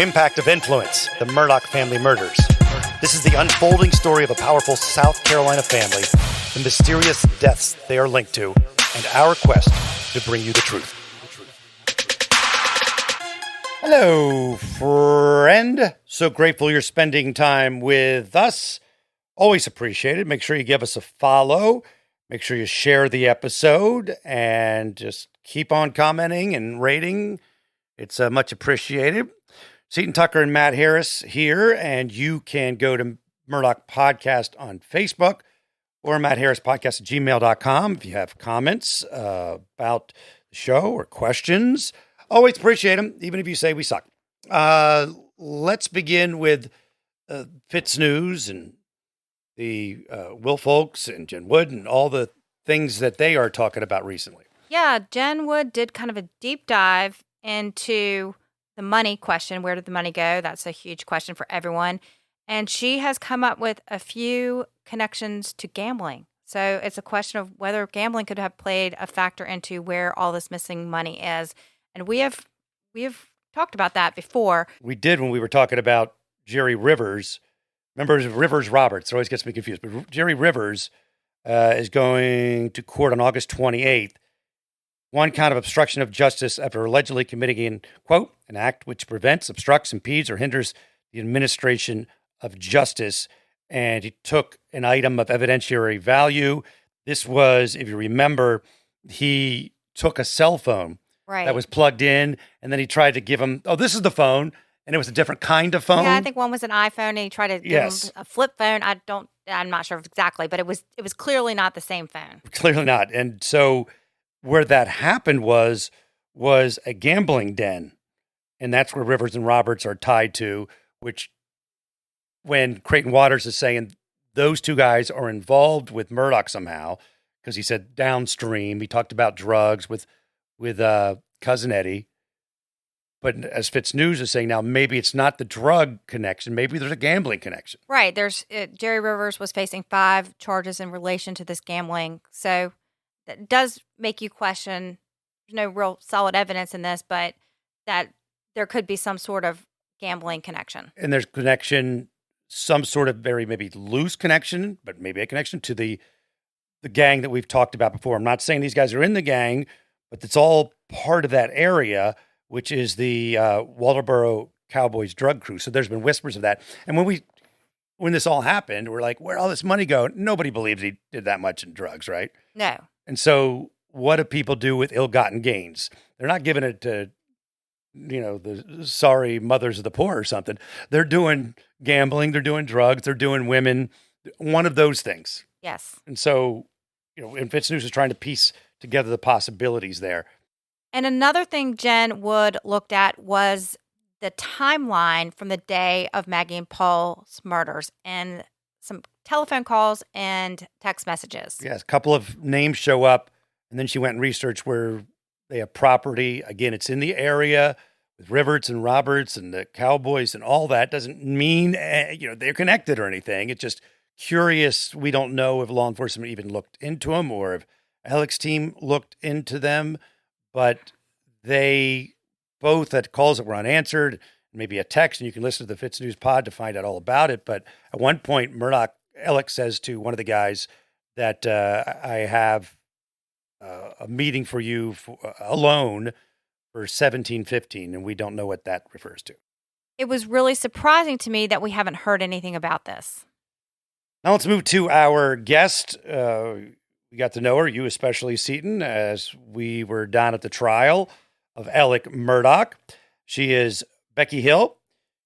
Impact of Influence, the Murdaugh family murders. This is the unfolding story of a powerful South Carolina family, the mysterious deaths they are linked to, and our quest to bring you the truth. Hello, friend. So grateful you're spending time with us. Always appreciated. Make sure you give us a follow. Make sure you share the episode and just keep on commenting and rating. It's much appreciated. Seton Tucker and Matt Harris here, and you can go to Murdaugh Podcast on Facebook or mattharrispodcast@gmail.com if you have comments about the show or questions. Always appreciate them, even if you say we suck. Let's begin with Fitz News and the Will Folks and Jen Wood and all the things that they are talking about recently. Yeah, Jen Wood did kind of a deep dive into the money question. Where did the money go? That's a huge question for everyone. And she has come up with a few connections to gambling. So it's a question of whether gambling could have played a factor into where all this missing money is. And we have talked about that before. We did when we were talking about Jerry Rivers. Remember, it was Rivers Roberts. It always gets me confused. But Jerry Rivers is going to court on August 28th. One count of obstruction of justice after allegedly committing, quote, an act which prevents, obstructs, impedes, or hinders the administration of justice. And he took an item of evidentiary value. This was, if you remember, he took a cell phone that was plugged in, and then he tried to give him, this is the phone, and it was a different kind of phone. Yeah, I think one was an iPhone, and he tried to give him a flip phone. I'm not sure exactly, but it was clearly not the same phone. Clearly not. And so where that happened was a gambling den. And that's where Rivers and Roberts are tied to, which when Creighton Waters is saying those two guys are involved with Murdaugh somehow, because he said downstream, he talked about drugs with Cousin Eddie. But as Fitz News is saying now, maybe it's not the drug connection. Maybe there's a gambling connection. Right. Jerry Rivers was facing 5 charges in relation to this gambling. So that does make you question, there's no real solid evidence in this, but that there could be some sort of gambling connection. And there's connection, some sort of very maybe loose connection, but maybe a connection to the gang that we've talked about before. I'm not saying these guys are in the gang, but it's all part of that area, which is the Walterboro Cowboys drug crew. So there's been whispers of that. And when this all happened, we're like, where'd all this money go? Nobody believes he did that much in drugs, right? No. And so what do people do with ill-gotten gains? They're not giving it to, the sorry mothers of the poor or something. They're doing gambling. They're doing drugs. They're doing women. One of those things. Yes. And so, and Fitz News is trying to piece together the possibilities there. And another thing Jen Wood looked at was the timeline from the day of Maggie and Paul's murders and some telephone calls and text messages. Yes, a couple of names show up, and then she went and researched where they have property. Again, it's in the area with Rivers and Roberts and the Cowboys and all that. Doesn't mean, they're connected or anything. It's just curious. We don't know if law enforcement even looked into them or if Alex team looked into them, but they both had calls that were unanswered, maybe a text, and you can listen to the Fitz News pod to find out all about it. But at one point, Alex says to one of the guys that I have a meeting for you alone for 17:15, and we don't know what that refers to. It was really surprising to me that we haven't heard anything about this. Now let's move to our guest. We got to know her, you especially, Seton, as we were down at the trial of Alex Murdaugh. She is Becky Hill.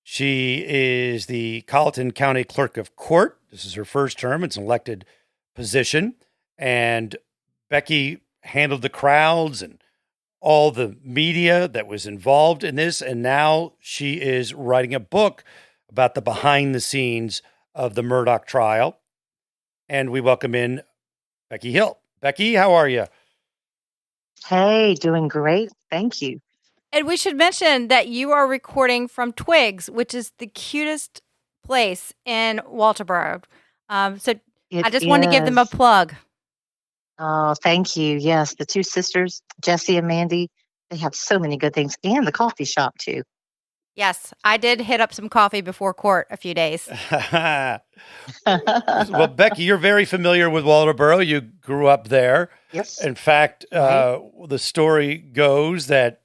She is the Colleton County Clerk of Court. This is her first term. It's an elected position. And Becky handled the crowds and all the media that was involved in this. And now she is writing a book about the behind the scenes of the Murdaugh trial. And we welcome in Becky Hill. Becky, how are you? Hey, doing great. Thank you. And we should mention that you are recording from Twigs, which is the cutest place in Walterboro. So I just wanted to give them a plug. Oh, thank you. Yes, the two sisters, Jessie and Mandy, they have so many good things, and the coffee shop too. Yes, I did hit up some coffee before court a few days. Well, Becky, you're very familiar with Waldoboro. You grew up there. Yes. In fact, Right. the story goes that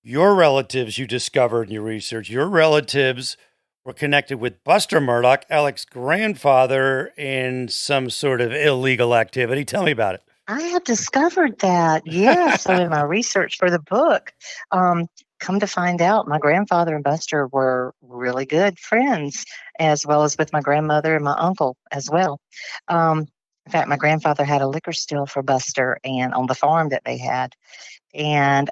your relatives you discovered in your research, your relatives were connected with Buster Murdaugh, Alex's grandfather, in some sort of illegal activity. Tell me about I had discovered that. Yeah. So in my it. research for the book, um, come to find out, my grandfather and Buster were really good friends, as well as with my grandmother and my uncle as well. Um, in fact, my grandfather had a liquor store for Buster and on the farm that they had. And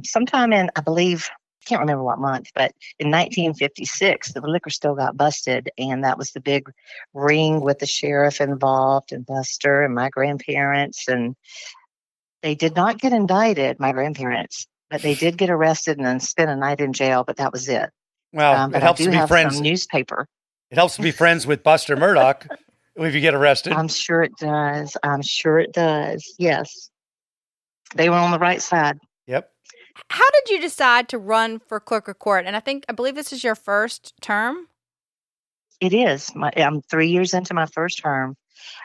sometime in, I believe, I can't remember what month, but in 1956, the liquor store got busted. And that was the big ring with the sheriff involved and Buster and my grandparents. And they did not get indicted, my grandparents, but they did get arrested and then spent a night in jail. But that was it. Well, it But I helps do to be have friends. some newspaper. It helps to be friends with Buster Murdaugh if you get arrested. I'm sure it does. I'm sure it does. Yes. They were on the right side. Yep. How did you decide to run for clerk of court? And I believe this is your first term. It is. I'm 3 years into my first term.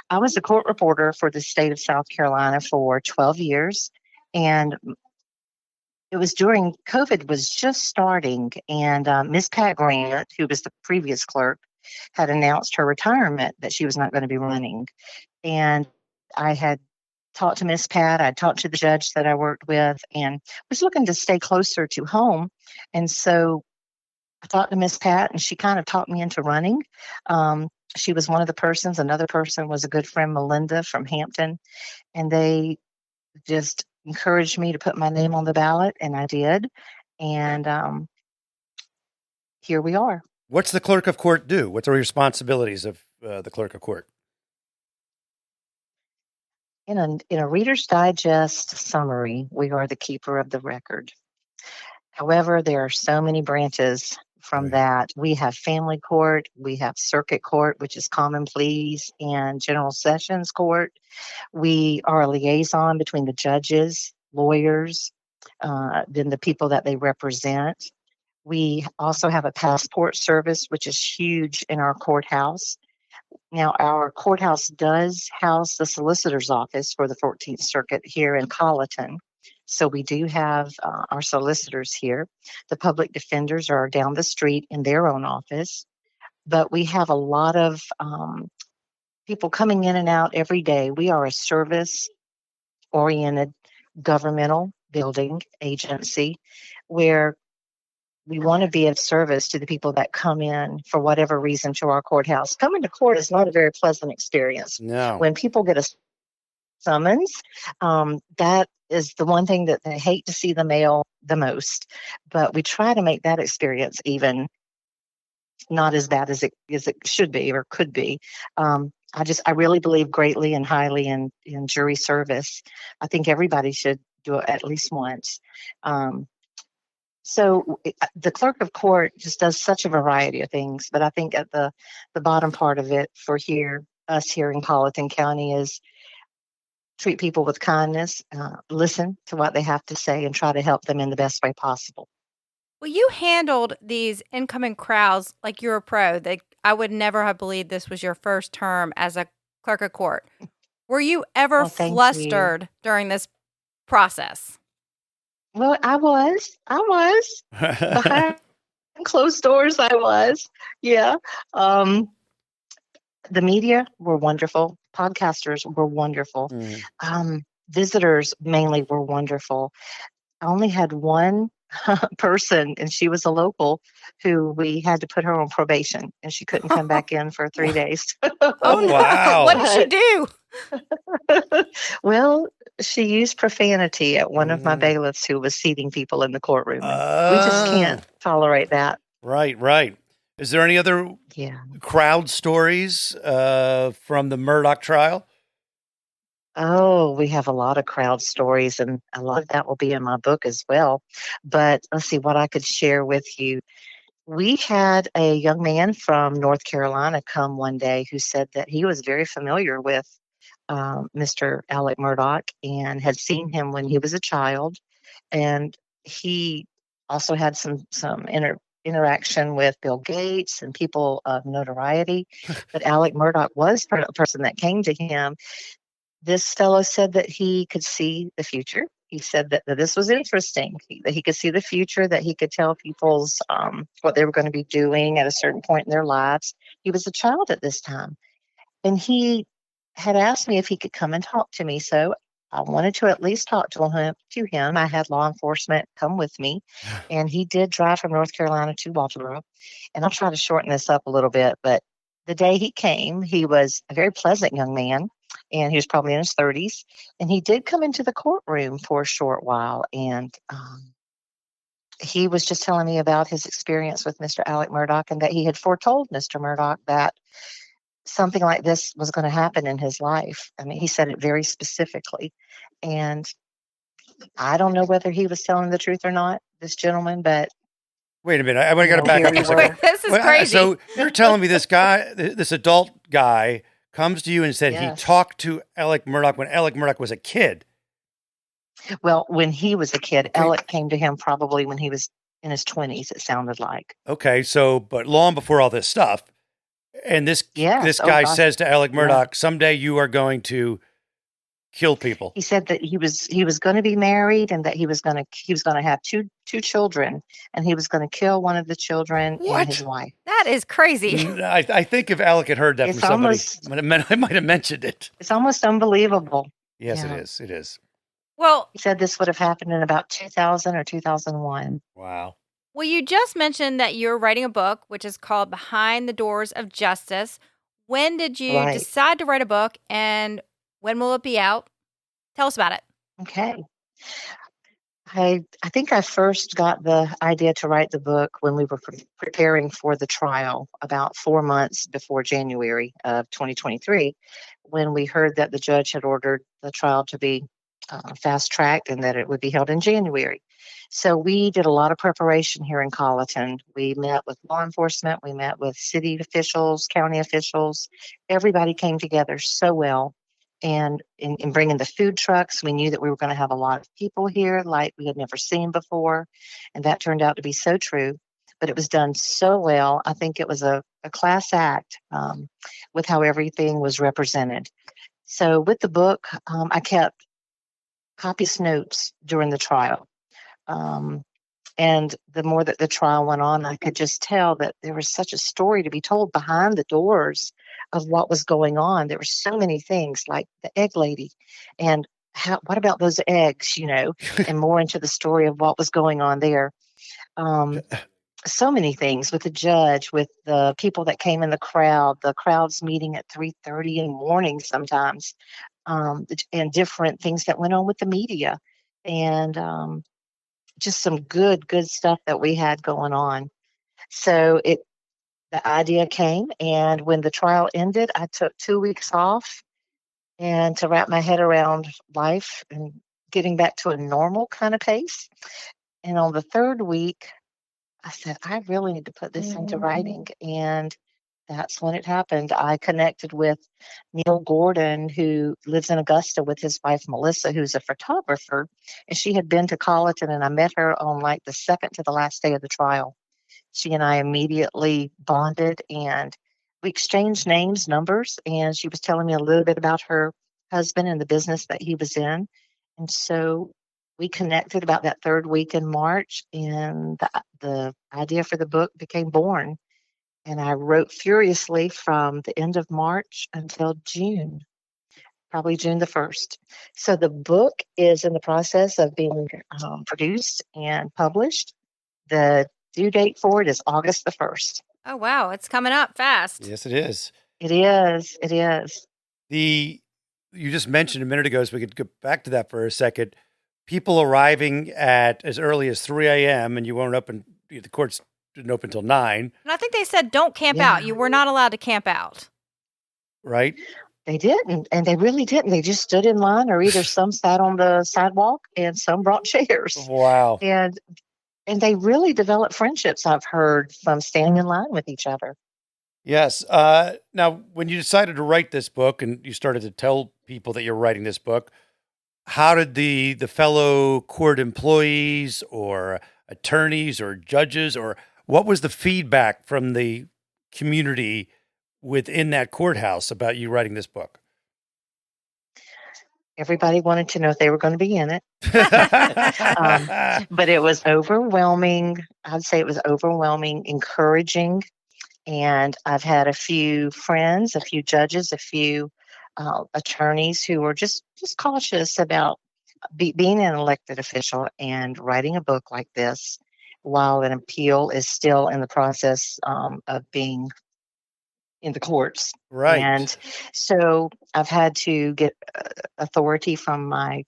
I was a court reporter for the state of South Carolina for 12 years. And it was during COVID was just starting. And Miss Pat Grant, who was the previous clerk, had announced her retirement, that she was not going to be running. And I had talked to Miss Pat. I talked to the judge that I worked with and was looking to stay closer to home. And so I talked to Miss Pat, and she kind of talked me into running. She was one of the persons. Another person was a good friend, Melinda from Hampton, and they just encouraged me to put my name on the ballot, and I did. And here we are. What's the clerk of court do? What's the responsibilities of the clerk of court? In a Reader's Digest summary, we are the keeper of the record. However, there are so many branches from that. We have family court, we have circuit court, which is common pleas, and general sessions court. We are a liaison between the judges, lawyers, then the people that they represent. We also have a passport service, which is huge in our courthouse. Now, our courthouse does house the solicitor's office for the 14th Circuit here in Colleton. So we do have our solicitors here. The public defenders are down the street in their own office. But we have a lot of people coming in and out every day. We are a service-oriented governmental building agency where we want to be of service to the people that come in for whatever reason to our courthouse. Coming to court is not a very pleasant experience. No. When people get a summons, that is the one thing that they hate to see the mail the most. But we try to make that experience even not as bad as it should be or could be. I really believe greatly and highly in jury service. I think everybody should do it at least once. So the clerk of court just does such a variety of things, but I think at the bottom part of it for us here in Colleton County is treat people with kindness, listen to what they have to say, and try to help them in the best way possible. Well, you handled these incoming crowds like you're a pro. I would never have believed this was your first term as a clerk of court. Were you ever flustered during this process? Well, I was. Behind closed doors, I was. Yeah. The media were wonderful. Podcasters were wonderful. Visitors mainly were wonderful. I only had one person, and she was a local, who we had to put her on probation, and she couldn't come back in for 3 days. Oh, no. Wow. What did she do? Well, she used profanity at one of my bailiffs who was seating people in the courtroom. We just can't tolerate that. Right. Is there any other crowd stories from the Murdaugh trial? Oh, we have a lot of crowd stories, and a lot of that will be in my book as well. But let's see what I could share with you. We had a young man from North Carolina come one day who said that he was very familiar with Mr. Alex Murdaugh and had seen him when he was a child. And he also had some interaction with Bill Gates and people of notoriety. But Alex Murdaugh was a person that came to him. This fellow said that he could see the future. He said that this was interesting, that he could see the future, that he could tell people's what they were going to be doing at a certain point in their lives. He was a child at this time. And he had asked me if he could come and talk to me. So I wanted to at least talk to him. I had law enforcement come with me, and he did drive from North Carolina to Baltimore. And I'll try to shorten this up a little bit, but the day he came, he was a very pleasant young man, and he was probably in his 30s. And he did come into the courtroom for a short while, and he was just telling me about his experience with Mr. Alex Murdaugh, and that he had foretold Mr. Murdaugh that something like this was going to happen in his life. I mean, he said it very specifically. And I don't know whether he was telling the truth or not, this gentleman, but wait a minute. I got to back up a second. This is crazy. So you're telling me this guy, this adult guy, comes to you and said Yes. he talked to Alex Murdaugh when Alex Murdaugh was a kid. Well, when he was a kid, Alex came to him probably when he was in his 20s, it sounded like. Okay, so, but long before all this stuff. And this guy says to Alex Murdaugh, someday you are going to kill people. He said that he was going to be married, and that he was going to have two children, and he was going to kill one of the children and his wife. That is crazy. I think if Alex had heard that from somebody, I might have mentioned it. It's almost unbelievable. Yes, Yeah. it is. It is. Well, he said this would have happened in about 2000 or 2001. Wow. Well, you just mentioned that you're writing a book, which is called Behind the Doors of Justice. When did you decide to write a book, and when will it be out? Tell us about it. Okay. I think I first got the idea to write the book when we were preparing for the trial about 4 months before January of 2023, when we heard that the judge had ordered the trial to be fast-tracked and that it would be held in January. So we did a lot of preparation here in Colleton. We met with law enforcement. We met with city officials, county officials. Everybody came together so well. And in bringing the food trucks, we knew that we were going to have a lot of people here like we had never seen before. And that turned out to be so true. But it was done so well. I think it was a class act with how everything was represented. So with the book, I kept copious notes during the trial. And the more that the trial went on, I could just tell that there was such a story to be told behind the doors of what was going on. There were so many things, like the egg lady, and what about those eggs, and more into the story of what was going on there. So many things with the judge, with the people that came in the crowds meeting at 3:30 in the morning sometimes, and different things that went on with the media, and just some good stuff that we had going on. So the idea came, and when the trial ended, I took 2 weeks off and to wrap my head around life and getting back to a normal kind of pace. And on the third week, I said, I really need to put this into writing. And that's when it happened. I connected with Neil Gordon, who lives in Augusta, with his wife, Melissa, who's a photographer. And she had been to Colleton, and I met her on like the second to the last day of the trial. She and I immediately bonded, and we exchanged names, numbers, and she was telling me a little bit about her husband and the business that he was in. And so we connected about that third week in March, and the idea for the book became born. And I wrote furiously from the end of March until June, probably June the 1st. So the book is in the process of being produced and published. The due date for it is August the 1st. Oh, wow. It's coming up fast. Yes, it is. It is. It is. You just mentioned a minute ago, so we could go back to that for a second. People arriving at as early as 3 a.m. and you weren't open, the courts didn't open until 9. And I think they said don't camp out. You were not allowed to camp out. Right? They didn't, and they really didn't. They just stood in line, or either some sat on the sidewalk and some brought chairs. Wow. And they really developed friendships, I've heard, from standing in line with each other. Yes. Now, when you decided to write this book and you started to tell people that you're writing this book, how did the fellow court employees or attorneys or judges, or What was the feedback from the community within that courthouse about you writing this book? Everybody wanted to know if they were going to be in it. But it was overwhelming. I'd say it was overwhelming, encouraging. And I've had a few friends, a few judges, a few attorneys who were just cautious about being an elected official and writing a book like this while an appeal is still in the process of being in the courts. Right. And so I've had to get authority from my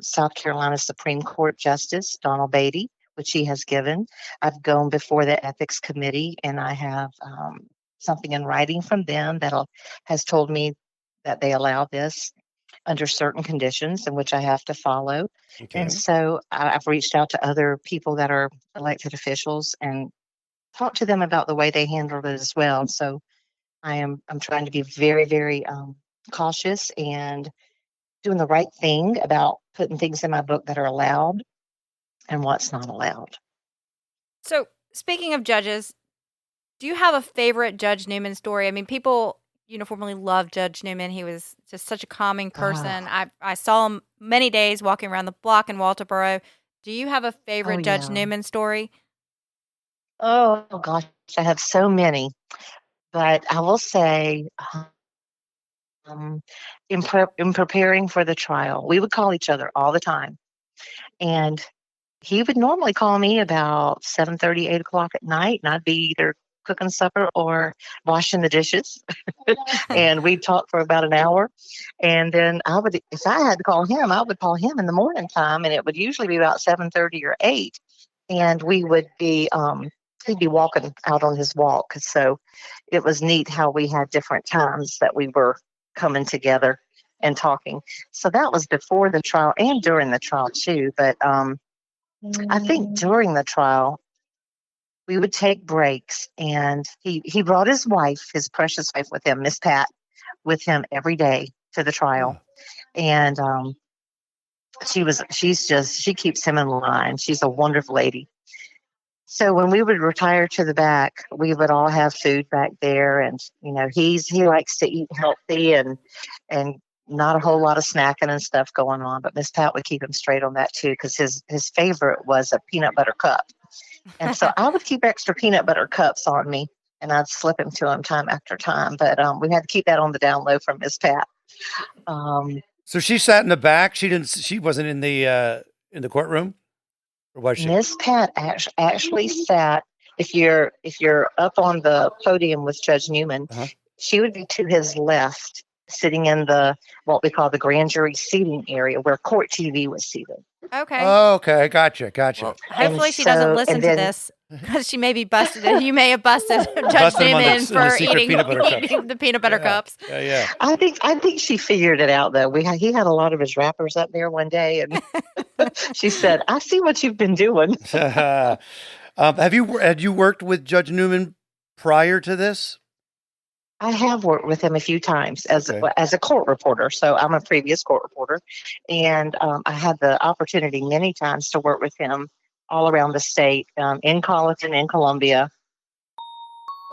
South Carolina Supreme Court Justice, Donald Beatty, which he has given. I've gone before the Ethics Committee, and I have something in writing from them that has told me that they allow this under certain conditions in which I have to follow. Okay. And so I've reached out to other people that are elected officials and talked to them about the way they handled it as well. So I'm trying to be very, very cautious and doing the right thing about putting things in my book that are allowed and what's not allowed. So, speaking of judges, do you have a favorite Judge Newman story? I mean, people uniformly love Judge Newman. He was just such a calming person. I saw him many days walking around the block in Walterboro. Do you have a favorite Judge Newman story? Oh, gosh, I have so many. But I will say, in preparing for the trial, we would call each other all the time. And he would normally call me about 7:30, 8 o'clock at night, and I'd be either cooking supper or washing the dishes. And we'd talk for about an hour. And then if I had to call him, I would call him in the morning time, and it would usually be about 7:30 or 8. And we would be, he'd be walking out on his walk. So it was neat how we had different times that we were coming together and talking. So that was before the trial and during the trial too. But I think during the trial, we would take breaks, and he brought his wife, his precious wife with him, Miss Pat, with him every day to the trial. And she keeps him in line. She's a wonderful lady. So when we would retire to the back, we would all have food back there, and he likes to eat healthy and not a whole lot of snacking and stuff going on. But Miss Pat would keep him straight on that too, because his favorite was a peanut butter cup, and so I would keep extra peanut butter cups on me, and I'd slip him to him time after time. But we had to keep that on the down low from Miss Pat. So she sat in the back. She wasn't in the courtroom. Miss Pat actually sat. If you're up on the podium with Judge Newman, she would be to his left, sitting in what we call the grand jury seating area where court TV was seated. Okay. Oh, okay. Gotcha. Well, hopefully she doesn't listen to this, because she may be busted. You may have busted Judge Newman for eating the peanut butter cups. Yeah. I think she figured it out though. He had a lot of his wrappers up there one day, and she said, "I see what you've been doing." Had you worked with Judge Newman prior to this? I have worked with him a few times as a court reporter. So I'm a previous court reporter, and I had the opportunity many times to work with him all around the state, in Colleton, in Columbia.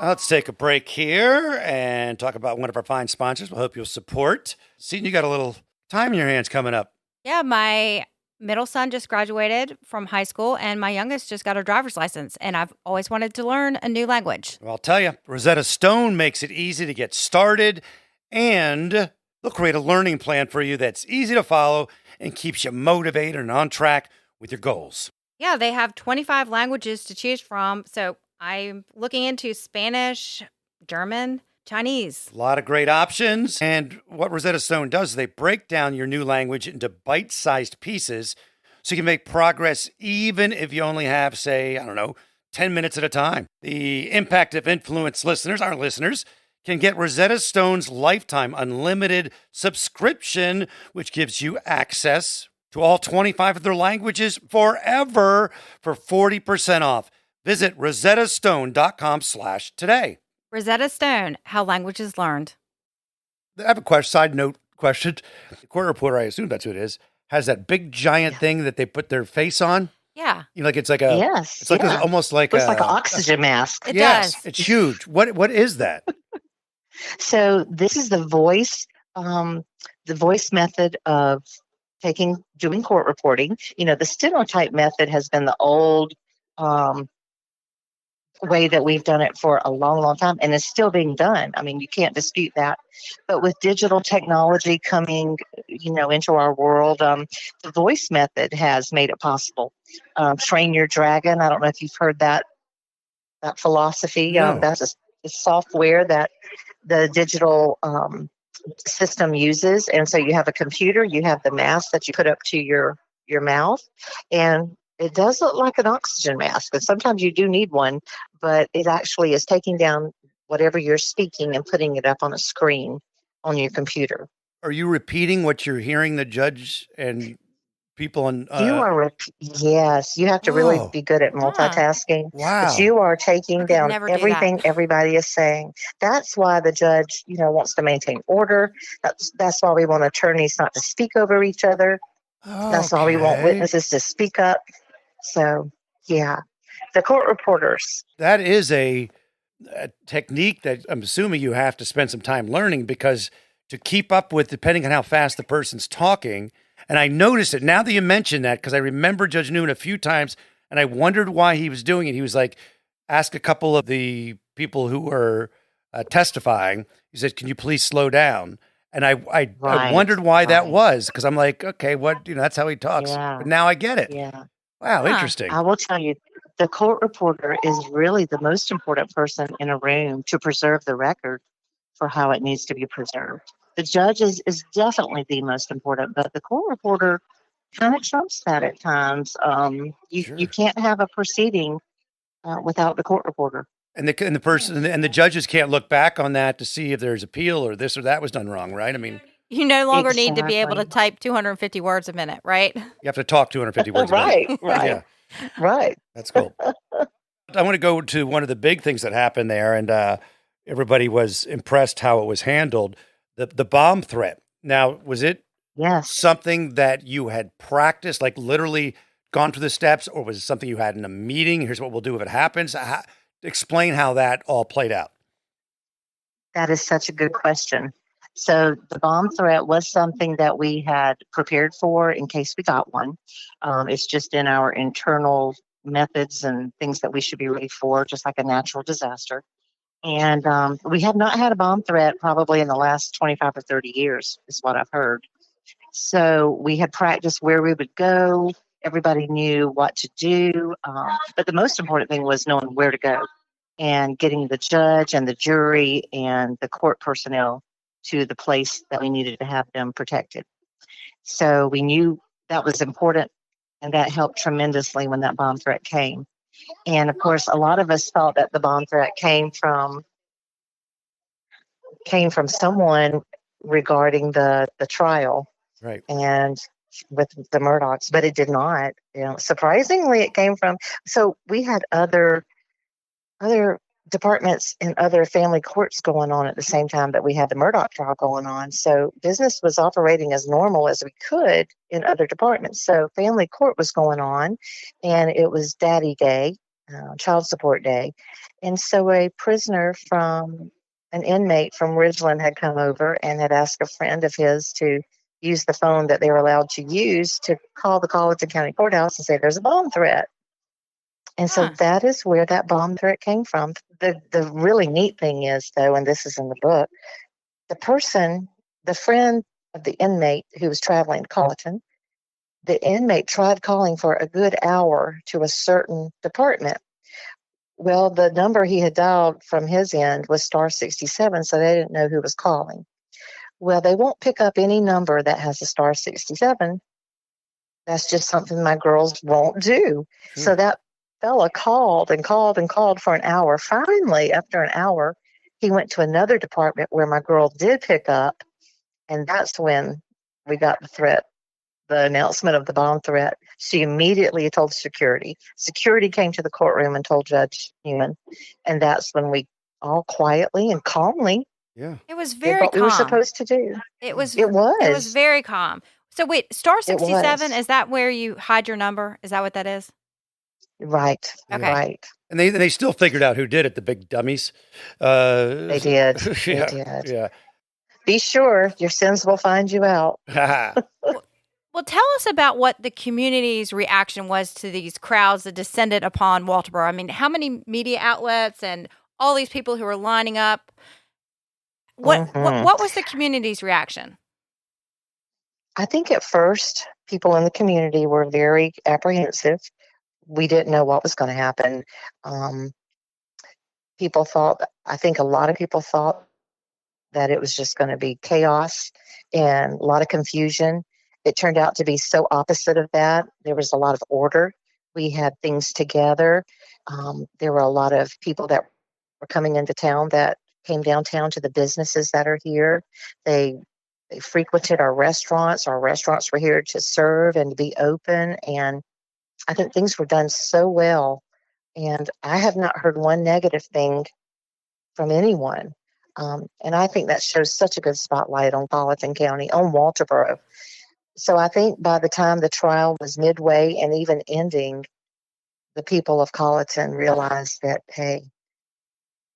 Let's take a break here and talk about one of our fine sponsors. We hope you'll support. Seeing you got a little time in your hands coming up. Yeah, my middle son just graduated from high school, and my youngest just got her driver's license, and I've always wanted to learn a new language. Well, I'll tell you, Rosetta Stone makes it easy to get started, and they'll create a learning plan for you that's easy to follow and keeps you motivated and on track with your goals. Yeah, they have 25 languages to choose from, so I'm looking into Spanish, German, Chinese. A lot of great options. And what Rosetta Stone does is they break down your new language into bite-sized pieces so you can make progress even if you only have, say, 10 minutes at a time. The Impact of Influence listeners, our listeners, can get Rosetta Stone's lifetime unlimited subscription, which gives you access to all 25 of their languages forever for 40% off. Visit rosettastone.com/today. Rosetta Stone, how languages learned. I have a side note question. The court reporter, I assume that's who it is, has that big giant thing that they put their face on. Yeah, Like it's like Yes, it's like yeah. almost like Looks like an a, oxygen mask. it yes, does. it's huge. What is that? So this is the voice method of doing court reporting. The stenotype method has been the old um, way that we've done it for a long, long time, and it's still being done. I mean, you can't dispute that. But with digital technology coming, into our world, the voice method has made it possible. Train your dragon. I don't know if you've heard that philosophy. No. That's a software that the digital system uses. And so you have a computer, you have the mask that you put up to your mouth, and it does look like an oxygen mask. And sometimes you do need one, but it actually is taking down whatever you're speaking and putting it up on a screen on your computer. Are you repeating what you're hearing the judge and people in? Yes, you have to really Oh, be good at multitasking, but wow. you are I taking could down never do that. everything everybody is saying. That's why the judge, wants to maintain order. That's why we want attorneys not to speak over each other. That's why we want Okay. witnesses to speak up. So, yeah, the court reporters. That is a technique that I'm assuming you have to spend some time learning, because to keep up with, depending on how fast the person's talking. And I noticed it now that you mentioned that, because I remember Judge Newman a few times and I wondered why he was doing it. He was like, ask a couple of the people who were testifying. He said, can you please slow down? And I Right, wondered why that right. was, because I'm like, okay, that's how he talks. Yeah, But now I get it. yeah. Wow, Huh. interesting. I will tell you, the court reporter is really the most important person in a room to preserve the record for how it needs to be preserved. The judge is definitely the most important, but the court reporter kind of trumps that at times. You Sure. can't have a proceeding without the court reporter. And the person and the judges can't look back on that to see if there's appeal or this or that was done wrong, right? I mean, You no longer need to be able to Exactly. type 250 words a minute, right? you have to talk 250 words a minute. Right, right, Yeah, right. that's cool. I want to go to one of the big things that happened there, and everybody was impressed how it was handled. The bomb threat. Now, was it Yes. something that you had practiced, like literally gone through the steps, or was it something you had in a meeting? Here's what we'll do if it happens. Explain how that all played out. That is such a good question. So the bomb threat was something that we had prepared for in case we got one. It's just in our internal methods and things that we should be ready for, just like a natural disaster. And we have not had a bomb threat probably in the last 25 or 30 years, is what I've heard. So we had practiced where we would go. Everybody knew what to do. But the most important thing was knowing where to go and getting the judge and the jury and the court personnel to the place that we needed to have them protected. So we knew that was important, and that helped tremendously when that bomb threat came. And of course, a lot of us thought that the bomb threat came from someone regarding the trial Right. and with the Murdaughs, but it did not. Surprisingly, it came from. So we had other departments and other family courts going on at the same time that we had the Murdaugh trial going on. So business was operating as normal as we could in other departments. So family court was going on, and it was Daddy Day, Child Support Day, and so an inmate from Ridgeland had come over and had asked a friend of his to use the phone that they were allowed to use to call the Colleton County Courthouse and say there's a bomb threat. And so that is where that bomb threat came from. The really neat thing is, though, and this is in the book, the friend of the inmate who was traveling to Colleton, the inmate tried calling for a good hour to a certain department. Well, the number he had dialed from his end was star 67, so they didn't know who was calling. Well, they won't pick up any number that has a star 67. That's just something my girls won't do. Sure. So that fella called and called and called for an hour. Finally, after an hour, he went to another department where my girl did pick up. And that's when we got the announcement of the bomb threat. She immediately told security. Security came to the courtroom and told Judge Newman. And that's when we all quietly and calmly Yeah. It was did very what we were calm. supposed to do. It was It it was was. very calm. So wait, star It 67, was. is that where you hide your number? Is that what that is? Right. Okay. Right. And they still figured out who did it, the big dummies. They did. Yeah, They did. yeah. Be sure your sins will find you out. Well, tell us about what the community's reaction was to these crowds that descended upon Walterboro. I mean, how many media outlets and all these people who were lining up? What was the community's reaction? I think at first people in the community were very apprehensive. We didn't know what was going to happen. I think a lot of people thought that it was just going to be chaos and a lot of confusion. It turned out to be so opposite of that. There was a lot of order. We had things together. There were a lot of people that were coming into town that came downtown to the businesses that are here. They frequented our restaurants. Our restaurants were here to serve and to be open. And I think things were done so well. And I have not heard one negative thing from anyone. And I think that shows such a good spotlight on Colleton County, on Walterboro. So I think by the time the trial was midway and even ending, the people of Colleton realized that, hey,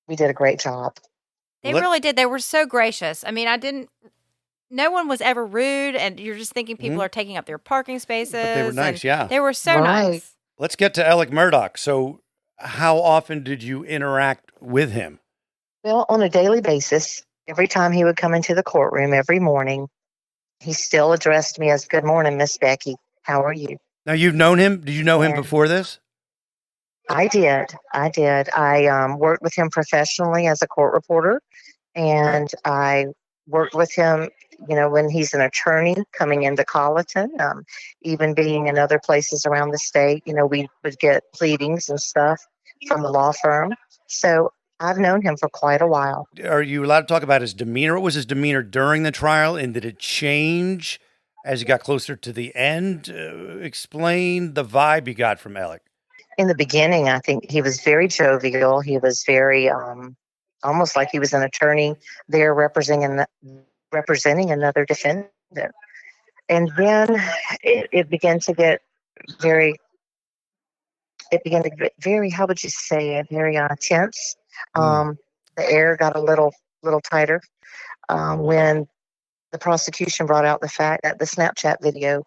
we did a great job. They really did. They were so gracious. I mean, no one was ever rude, and you're just thinking people are taking up their parking spaces. But they were nice, yeah. They were so nice. Let's get to Alex Murdaugh. So how often did you interact with him? Well, on a daily basis, every time he would come into the courtroom every morning, he still addressed me as, "Good morning, Miss Becky. How are you?" Now, you've known him? Did you know him before this? I did. I worked with him professionally as a court reporter, and I worked with him, when he's an attorney coming into Colleton, even being in other places around the state. We would get pleadings and stuff from the law firm. So I've known him for quite a while. Are you allowed to talk about his demeanor? What was his demeanor during the trial, and did it change as you got closer to the end? Explain the vibe you got from Alex. In the beginning, I think he was very jovial. He was very, almost like he was an attorney there representing another defendant. And then it began to get very, how would you say it, very tense. The air got a little tighter when the prosecution brought out the fact that the Snapchat video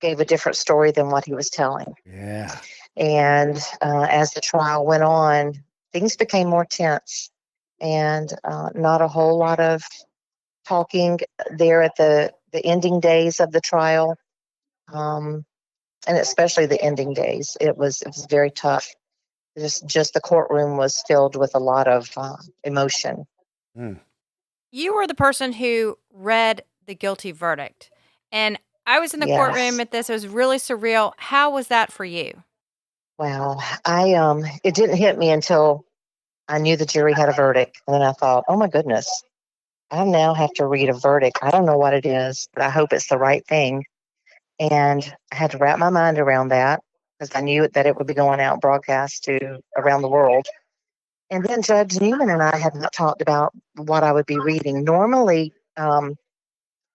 gave a different story than what he was telling. Yeah. And as the trial went on, things became more tense, and not a whole lot of talking there at the ending days of the trial, and especially the ending days. It was very tough. Just the courtroom was filled with a lot of emotion. You were the person who read the guilty verdict, and I was in the courtroom at this. It was really surreal. How was that for you? Wow. It didn't hit me until I knew the jury had a verdict. And then I thought, oh my goodness, I now have to read a verdict. I don't know what it is, but I hope it's the right thing. And I had to wrap my mind around that because I knew that it would be going out broadcast to around the world. And then Judge Newman and I had not talked about what I would be reading. Normally,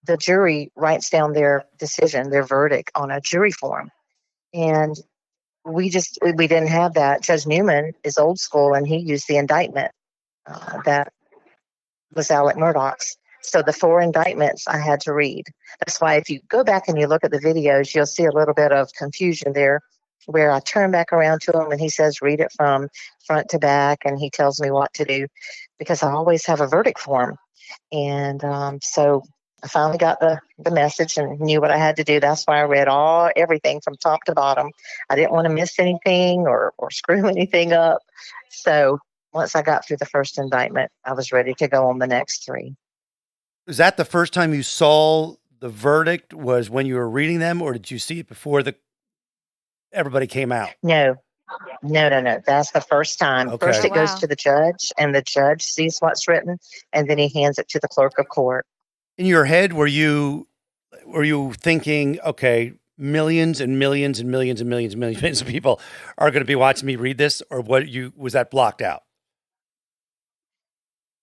the jury writes down their decision, their verdict on a jury form. And we didn't have that. Judge Newman is old school, and he used the indictment that was Alex Murdaugh's. So the 4 indictments I had to read. That's why if you go back and you look at the videos, you'll see a little bit of confusion there where I turn back around to him and he says, read it from front to back, and he tells me what to do because I always have a verdict form. And so I finally got the message and knew what I had to do. That's why I read everything from top to bottom. I didn't want to miss anything or screw anything up. So once I got through the first indictment, I was ready to go on the next 3. Was that the first time you saw the verdict, was when you were reading them, or did you see it before everybody came out? No. That's the first time. Okay. First it goes to the judge, and the judge sees what's written, and then he hands it to the clerk of court. In your head, were you thinking, okay, millions and millions and millions and millions and millions of people are going to be watching me read this, or was that blocked out?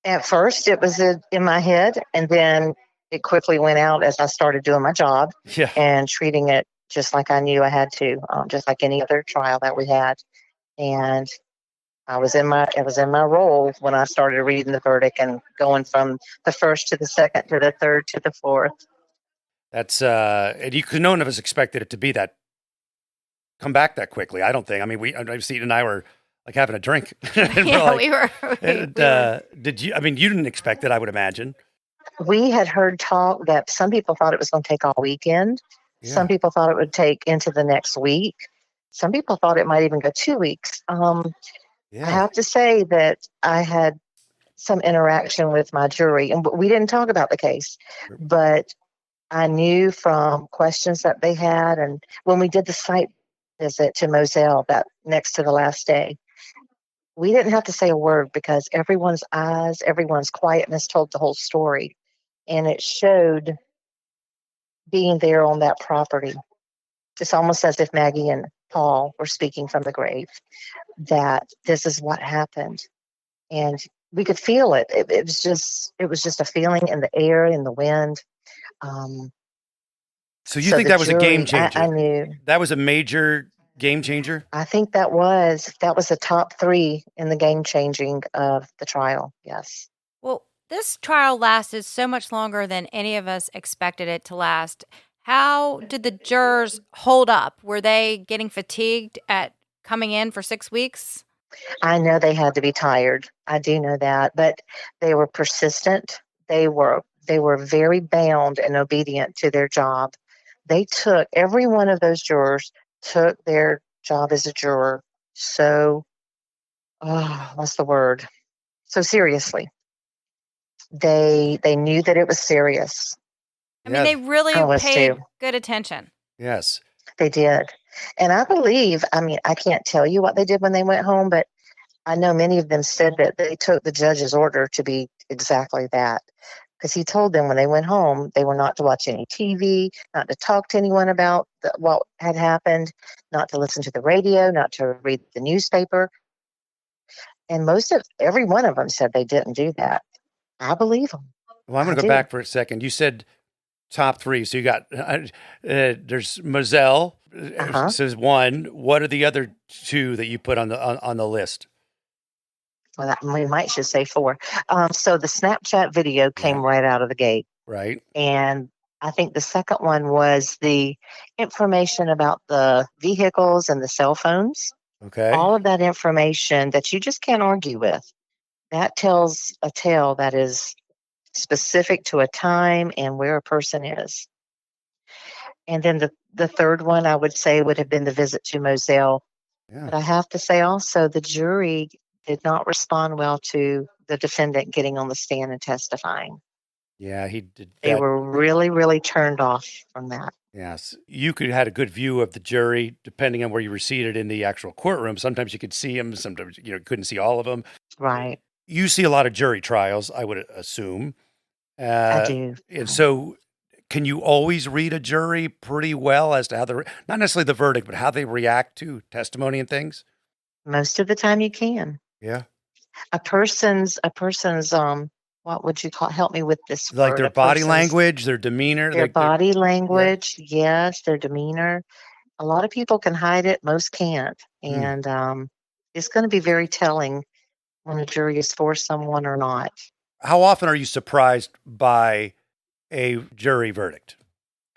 At first, it was in my head, and then it quickly went out as I started doing my job and treating it just like I knew I had to, just like any other trial that we had. And I was in my role when I started reading the verdict and going from the first to the second to the third to the fourth. That's and none of us expected it to be that come back that quickly. I don't think. I mean, Steve and I were like having a drink. And Yeah, like, we were. did you? I mean, you didn't expect it, I would imagine. We had heard talk that some people thought it was going to take all weekend. Yeah. Some people thought it would take into the next week. Some people thought it might even go 2 weeks. I have to say that I had some interaction with my jury, and we didn't talk about the case, but I knew from questions that they had, and when we did the site visit to Moselle that next to the last day, we didn't have to say a word because everyone's eyes, everyone's quietness told the whole story. And it showed being there on that property. It's almost as if Maggie and Paul were speaking from the grave, that this is what happened. And we could feel it. It was just a feeling in the air, in the wind. So you think that was a game changer? I knew. That was a major game changer? I think that was the top 3 in the game changing of the trial. Yes. Well, this trial lasted so much longer than any of us expected it to last. How did the jurors hold up? Were they getting fatigued at coming in for 6 weeks? I know they had to be tired. I do know that, but they were persistent. They were very bound and obedient to their job. Every one of those jurors took their job as a juror so seriously. They knew that it was serious. I mean, they really paid good attention. Yes. They did. And I believe, I can't tell you what they did when they went home, but I know many of them said that they took the judge's order to be exactly that. Because he told them when they went home, they were not to watch any TV, not to talk to anyone about what had happened, not to listen to the radio, not to read the newspaper. And every one of them said they didn't do that. I believe them. Well, I'm going to go back for a second. You said top 3. So you got, there's Moselle, says 1. What are the other 2 that you put on the list? Well, we might should say 4. So the Snapchat video came right out of the gate. Right. And I think the second one was the information about the vehicles and the cell phones. Okay. All of that information that you just can't argue with. That tells a tale that is specific to a time and where a person is. And then the third one I would say would have been the visit to Moselle. Yeah. But I have to say also the jury did not respond well to the defendant getting on the stand and testifying. Yeah, he did. They were really, really turned off from that. Yes. You had a good view of the jury depending on where you were seated in the actual courtroom. Sometimes you could see them. Sometimes you couldn't see all of them. Right. You see a lot of jury trials, I would assume. I do. And so can you always read a jury pretty well as to how not necessarily the verdict, but how they react to testimony and things? Most of the time you can. Yeah. A person's what would you call, help me with this like word? Their body language, their demeanor. Their body language, yes, their demeanor. A lot of people can hide it, most can't. And it's going to be very telling when a jury is for someone or not. How often are you surprised by a jury verdict?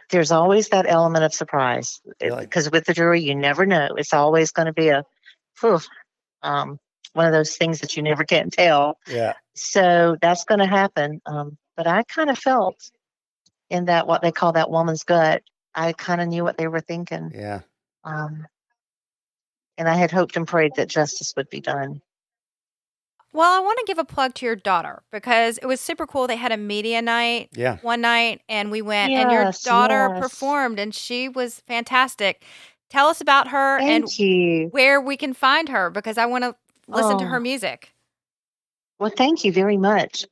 There's always that element of surprise. Because with the jury, you never know. It's always going to be one of those things that you never can tell. Yeah. So that's going to happen. But I kind of felt in that, what they call that woman's gut, I kind of knew what they were thinking. Yeah. And I had hoped and prayed that justice would be done. Well, I want to give a plug to your daughter because it was super cool. They had a media night one night and we went and your daughter performed and she was fantastic. Tell us about her where we can find her because I want to listen to her music. Well, thank you very much.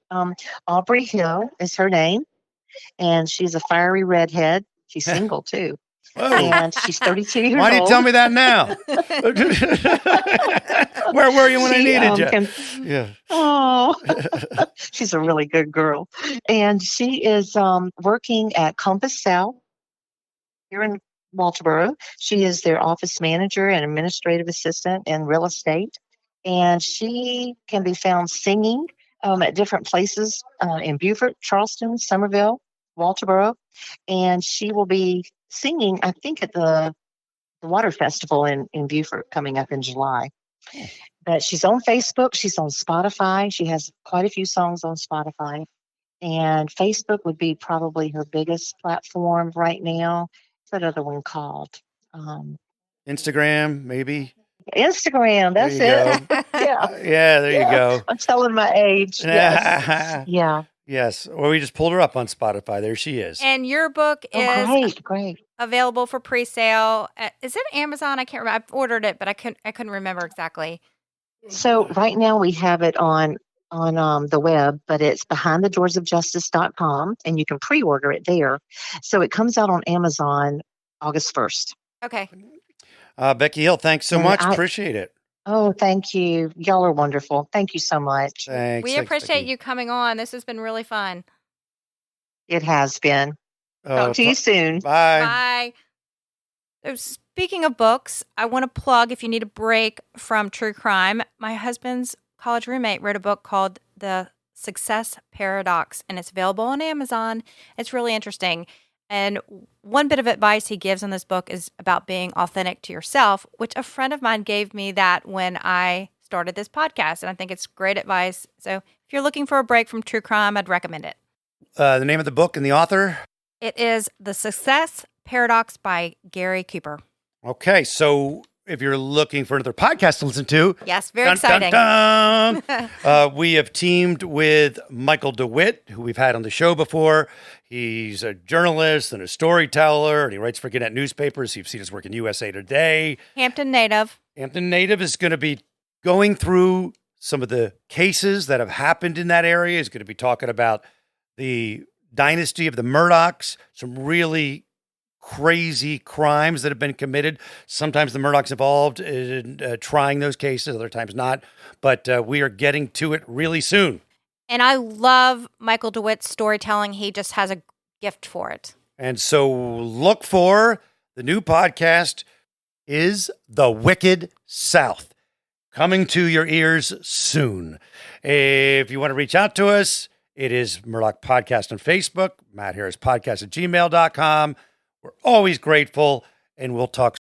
Aubrey Hill is her name, and she's a fiery redhead. She's single, too. Whoa. And she's 32 years old. Why didn't you tell me that now? Where were you when I needed you? Oh, she's a really good girl. And she is working at Compass South here in Walterboro. She is their office manager and administrative assistant in real estate. And she can be found singing at different places in Beaufort, Charleston, Somerville, Walterboro. And she will be singing, I think, at the Water Festival in Beaufort coming up in July. But she's on Facebook. She's on Spotify. She has quite a few songs on Spotify. And Facebook would be probably her biggest platform right now. What's that other one called? Instagram, maybe. Instagram. That's There you it. go. Yeah. Yeah, there you go. I'm telling my age. Yes. Yeah. Yes. Well, we just pulled her up on Spotify. There she is. And your book is Great. available for pre-sale. Is it Amazon? I can't remember. I've ordered it, but I couldn't remember exactly. So right now we have it on the web, but it's behindthedoorsofjustice.com, and you can pre-order it there. So it comes out on Amazon August 1st. Okay. Becky Hill, thanks so much. Appreciate it. Oh, thank you. Y'all are wonderful. Thank you so much. Thanks. We appreciate you coming on. This has been really fun. It has been. Talk to you soon. Bye. Bye. So speaking of books, I want to plug, if you need a break from true crime, my husband's college roommate wrote a book called The Success Paradox, and it's available on Amazon. It's really interesting. And one bit of advice he gives in this book is about being authentic to yourself, which a friend of mine gave me that when I started this podcast. And I think it's great advice. So if you're looking for a break from true crime, I'd recommend it. The name of the book and the author? It is The Success Paradox by Gary Cooper. Okay, so if you're looking for another podcast to listen to. Yes, very exciting. We have teamed with Michael DeWitt, who we've had on the show before. He's a journalist and a storyteller, and he writes for Gannett newspapers. You've seen his work in USA Today. Hampton native is going to be going through some of the cases that have happened in that area. He's going to be talking about the dynasty of the Murdaughs, some really crazy crimes that have been committed. Sometimes the Murdaughs involved in trying those cases, other times not. But we are getting to it really soon. And I love Michael DeWitt's storytelling. He just has a gift for it. And so look for the new podcast is The Wicked South, coming to your ears soon. If you want to reach out to us, it is Murdaugh Podcast on Facebook, Matt Harris Podcast at gmail.com. We're always grateful, and we'll talk